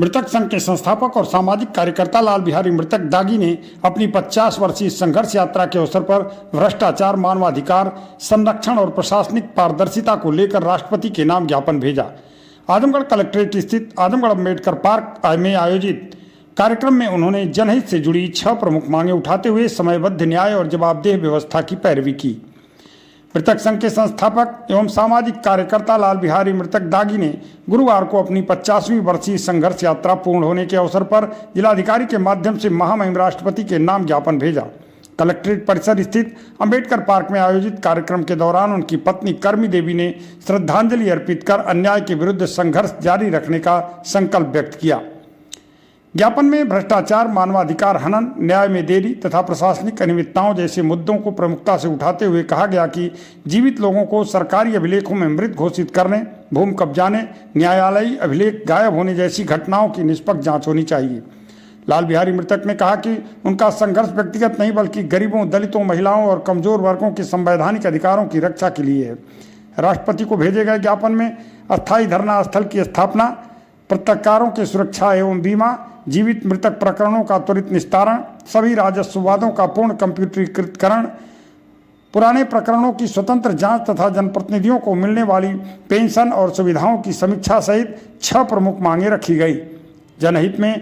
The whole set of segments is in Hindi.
मृतक संघ के संस्थापक और सामाजिक कार्यकर्ता लाल बिहारी मृतक दागी ने अपनी 50 वर्षीय संघर्ष यात्रा के अवसर पर भ्रष्टाचार, मानवाधिकार संरक्षण और प्रशासनिक पारदर्शिता को लेकर राष्ट्रपति के नाम ज्ञापन भेजा। आजमगढ़ कलेक्ट्रेट स्थित आजमगढ़ अम्बेडकर पार्क में आयोजित कार्यक्रम में उन्होंने जनहित से जुड़ी 6 प्रमुख मांगे उठाते हुए समयबद्ध न्याय और जवाबदेह व्यवस्था की पैरवी की। मृतक संघ के संस्थापक एवं सामाजिक कार्यकर्ता लाल बिहारी मृतक दागी ने गुरुवार को अपनी 50वीं वर्षीय संघर्ष यात्रा पूर्ण होने के अवसर पर जिलाधिकारी के माध्यम से महामहिम राष्ट्रपति के नाम ज्ञापन भेजा। कलेक्ट्रेट परिसर स्थित अंबेडकर पार्क में आयोजित कार्यक्रम के दौरान उनकी पत्नी कर्मी देवी ने श्रद्धांजलि अर्पित कर अन्याय के विरुद्ध संघर्ष जारी रखने का संकल्प व्यक्त किया। ज्ञापन में भ्रष्टाचार, मानवाधिकार हनन, न्याय में देरी तथा प्रशासनिक अनियमितताओं जैसे मुद्दों को प्रमुखता से उठाते हुए कहा गया कि जीवित लोगों को सरकारी अभिलेखों में मृत घोषित करने, भूमि कब्जाने, न्यायालयी अभिलेख गायब होने जैसी घटनाओं की निष्पक्ष जांच होनी चाहिए। लाल बिहारी मृतक ने कहा कि उनका संघर्ष व्यक्तिगत नहीं बल्कि गरीबों, दलितों, महिलाओं और कमजोर वर्गों के संवैधानिक अधिकारों की रक्षा के लिए है। राष्ट्रपति को भेजे गए ज्ञापन में अस्थायी धरना स्थल की स्थापना, पत्रकारों की सुरक्षा एवं बीमा, जीवित मृतक प्रकरणों का त्वरित निस्तारण, सभी राजस्व वादों का पूर्ण कंप्यूटरीकृतकरण, पुराने प्रकरणों की स्वतंत्र जांच तथा जनप्रतिनिधियों को मिलने वाली पेंशन और सुविधाओं की समीक्षा सहित 6 प्रमुख मांगे रखी गई। जनहित में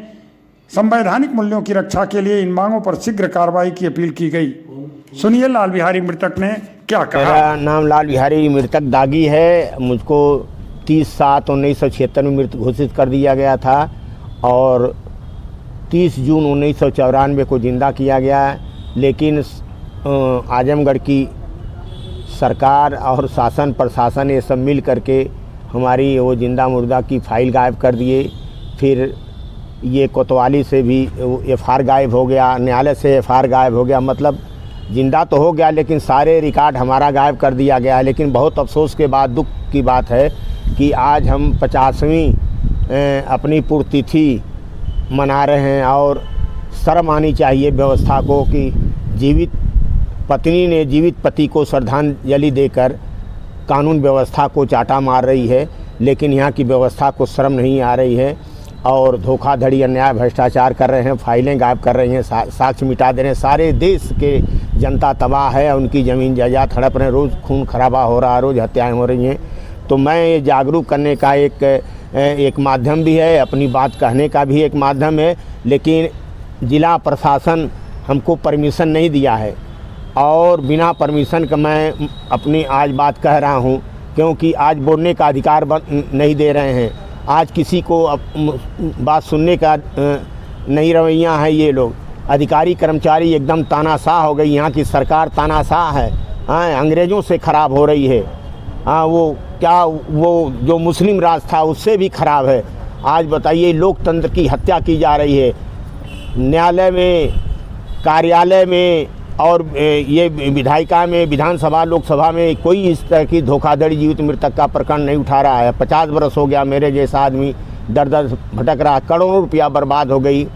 संवैधानिक मूल्यों की रक्षा के लिए इन मांगों पर शीघ्र कार्रवाई की अपील की गई। सुनिए लाल बिहारी मृतक ने क्या कहा। मेरा नाम लाल बिहारी मृतक दागी है। मुझको 30/7/1976 में मृत घोषित कर दिया गया था और 30 जून 1994 को जिंदा किया गया है। लेकिन आजमगढ़ की सरकार और शासन प्रशासन ये सब मिल करके हमारी वो जिंदा मुर्दा की फाइल गायब कर दिए। फिर ये कोतवाली से भी FR गायब हो गया, न्यायालय से FR गायब हो गया। मतलब जिंदा तो हो गया लेकिन सारे रिकॉर्ड हमारा गायब कर दिया गया है। लेकिन बहुत अफसोस के बाद दुख की बात है कि आज हम 50वीं अपनी पुण्यतिथि मना रहे हैं और शर्म आनी चाहिए व्यवस्था को कि जीवित पत्नी ने जीवित पति को श्रद्धांजलि देकर कानून व्यवस्था को चाटा मार रही है। लेकिन यहाँ की व्यवस्था को शर्म नहीं आ रही है और धोखाधड़ी, अन्याय, भ्रष्टाचार कर रहे हैं, फाइलें गायब कर रहे हैं, साक्ष्य मिटा दे रहे हैं। सारे देश के जनता तबाह है, उनकी ज़मीन जायदाद हड़प रहे हैं, रोज़ खून खराबा हो रहा है, रोज़ हत्याएँ हो रही हैं। तो मैं ये जागरूक करने का एक माध्यम भी है, अपनी बात कहने का भी एक माध्यम है। लेकिन ज़िला प्रशासन हमको परमिशन नहीं दिया है और बिना परमिशन का मैं अपनी आज बात कह रहा हूँ, क्योंकि आज बोलने का अधिकार नहीं दे रहे हैं। आज किसी को बात सुनने का नहीं रवैया है। ये लोग अधिकारी कर्मचारी एकदम तानाशाह हो गई। यहाँ की सरकार तानाशाह है, हाँ, अंग्रेज़ों से ख़राब हो रही है। हाँ, वो जो मुस्लिम राज था उससे भी ख़राब है। आज बताइए, लोकतंत्र की हत्या की जा रही है। न्यायालय में, कार्यालय में और ये विधायिका में, विधानसभा, लोकसभा में कोई इस तरह की धोखाधड़ी, जीवित मृतक का प्रकरण नहीं उठा रहा है। 50 वर्ष हो गया मेरे जैसा आदमी दर दर भटक रहा, करोड़ों रुपया बर्बाद हो गई।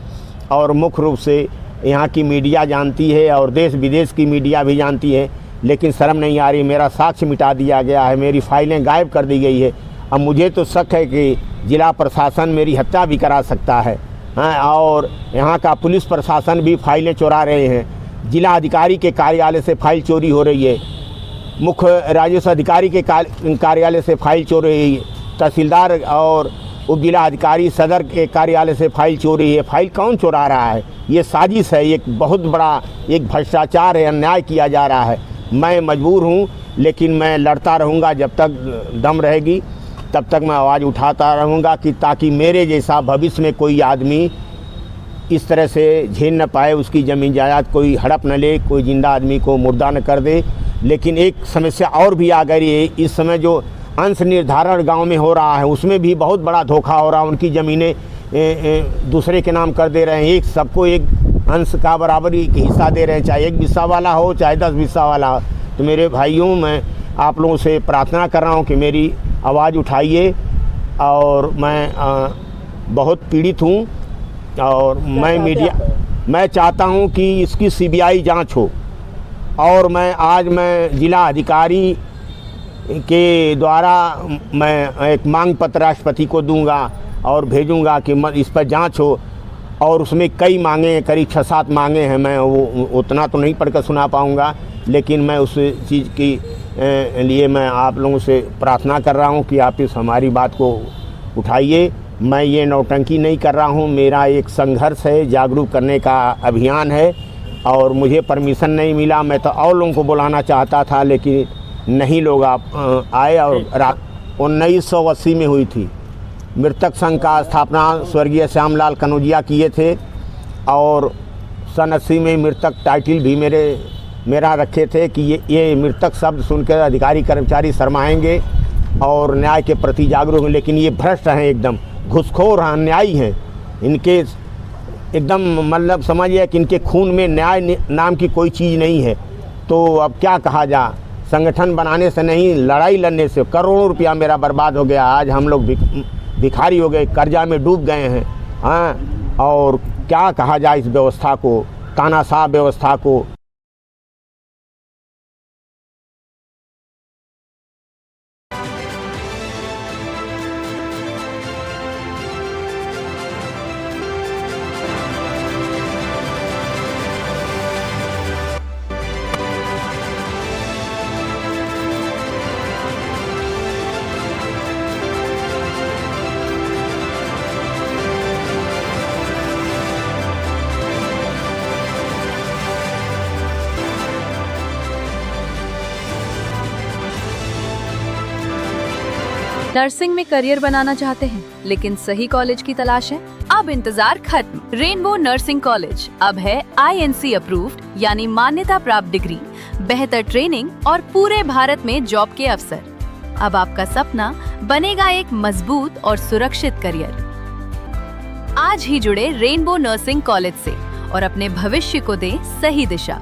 और मुख्य रूप से यहाँ की मीडिया जानती है और देश विदेश की मीडिया भी जानती है, लेकिन शर्म नहीं आ रही। मेरा साक्ष्य मिटा दिया गया है, मेरी फाइलें गायब कर दी गई है। अब मुझे तो शक है कि जिला प्रशासन मेरी हत्या भी करा सकता है, हाँ, और यहाँ का पुलिस प्रशासन भी फाइलें चुरा रहे हैं। जिला अधिकारी के कार्यालय से फाइल चोरी हो रही है, मुख्य राजस्व अधिकारी के कार्यालय से फाइल चोरी हो रही है, तहसीलदार और उप जिला अधिकारी सदर के कार्यालय से फाइल चोरी है। फाइल कौन चुरा रहा है? ये साजिश है, एक बहुत बड़ा एक भ्रष्टाचार है, अन्याय किया जा रहा है। मैं मजबूर हूँ, लेकिन मैं लड़ता रहूँगा। जब तक दम रहेगी तब तक मैं आवाज़ उठाता रहूँगा कि ताकि मेरे जैसा भविष्य में कोई आदमी इस तरह से झेल न पाए, उसकी ज़मीन जायदाद कोई हड़प न ले, कोई जिंदा आदमी को मुर्दा न कर दे। लेकिन एक समस्या और भी आ गई है। इस समय जो अंश निर्धारण गांव में हो रहा है उसमें भी बहुत बड़ा धोखा हो रहा है। उनकी ज़मीनें दूसरे के नाम कर दे रहे हैं। एक सबको एक अंश का बराबरी हिस्सा दे रहे हैं, चाहे 1 बिस्सा वाला हो चाहे 10 बिस्सा वाला हो। तो मेरे भाइयों, मैं आप लोगों से प्रार्थना कर रहा हूँ कि मेरी आवाज़ उठाइए। और मैं बहुत पीड़ित हूँ और मैं चाहता हूँ कि इसकी CBI जांच हो। और मैं जिला अधिकारी के द्वारा मैं एक मांग पत्र राष्ट्रपति को दूंगा और भेजूंगा कि इस पर जांच हो। और उसमें कई मांगे हैं, करीब 6-7 मांगे हैं। मैं वो उतना तो नहीं पढ़कर सुना पाऊंगा, लेकिन मैं उस चीज़ की लिए मैं आप लोगों से प्रार्थना कर रहा हूं कि आप इस हमारी बात को उठाइए। मैं ये नौटंकी नहीं कर रहा हूं, मेरा एक संघर्ष है, जागरूक करने का अभियान है। और मुझे परमिशन नहीं मिला, मैं तो और लोगों को बुलाना चाहता था, लेकिन नहीं लोग आप आए। और 1980 में हुई थी। मृतक संघ का स्थापना स्वर्गीय श्यामलाल कनौजिया किए थे, और सन 80 में मृतक टाइटल भी मेरा रखे थे कि ये मृतक शब्द सुनकर अधिकारी कर्मचारी शर्माएंगे और न्याय के प्रति जागरूक होंगे। लेकिन ये भ्रष्ट हैं, एकदम घुसखोर हैं, अन्यायी हैं। इनके एकदम मतलब समझिए कि इनके खून में न्याय नाम की कोई चीज़ नहीं है। तो अब क्या कहा जा, संगठन बनाने से नहीं, लड़ाई लड़ने से करोड़ों रुपया मेरा बर्बाद हो गया। आज हम लोग भिखारी हो गए, कर्जा में डूब गए हैं। हाँ, और क्या कहा जाए इस व्यवस्था को, तानाशाह व्यवस्था को। नर्सिंग में करियर बनाना चाहते हैं लेकिन सही कॉलेज की तलाश है? अब इंतजार खत्म। रेनबो नर्सिंग कॉलेज अब है INC अप्रूव्ड, यानी मान्यता प्राप्त डिग्री, बेहतर ट्रेनिंग और पूरे भारत में जॉब के अवसर। अब आपका सपना बनेगा एक मजबूत और सुरक्षित करियर। आज ही जुड़े रेनबो नर्सिंग कॉलेज से और अपने भविष्य को दें सही दिशा।